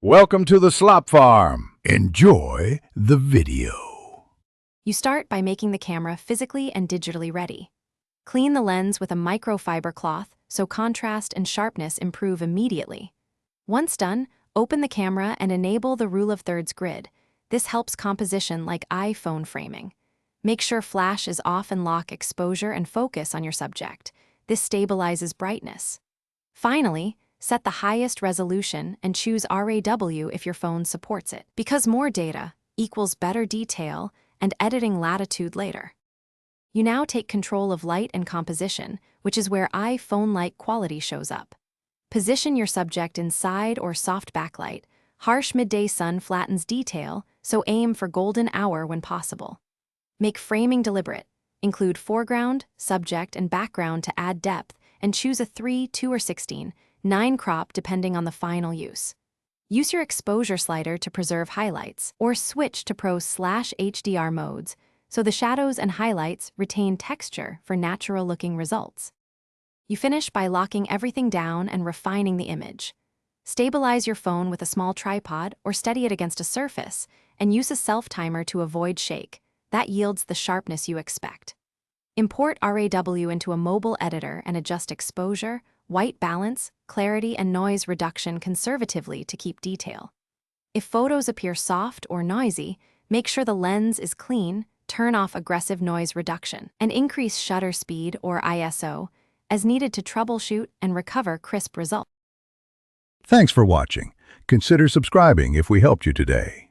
Welcome to the Slop Farm. Enjoy the video. You start by making the camera physically and digitally ready. Clean the lens with a microfiber cloth so contrast and sharpness improve immediately. Once done, open the camera and enable the rule of thirds grid. This helps composition like iPhone framing. Make sure flash is off and lock exposure and focus on your subject. This stabilizes brightness. Finally, set the highest resolution and choose RAW if your phone supports it, because more data equals better detail and editing latitude later. You now take control of light and composition, which is where iPhone-like quality shows up. Position your subject in side or soft backlight. Harsh midday sun flattens detail, so aim for golden hour when possible. Make framing deliberate. Include foreground, subject, and background to add depth, and choose a 3, 2, or 16, 9 crop depending on the final use. Use your exposure slider to preserve highlights, or switch to Pro/HDR modes, so the shadows and highlights retain texture for natural-looking results. You finish by locking everything down and refining the image. Stabilize your phone with a small tripod or steady it against a surface, and use a self-timer to avoid shake. That yields the sharpness you expect. Import RAW into a mobile editor and adjust exposure, white balance, clarity, and noise reduction conservatively to keep detail. If photos appear soft or noisy, make sure the lens is clean, turn off aggressive noise reduction, and increase shutter speed or ISO as needed to troubleshoot and recover crisp results. Thanks for watching. Consider subscribing if we helped you today.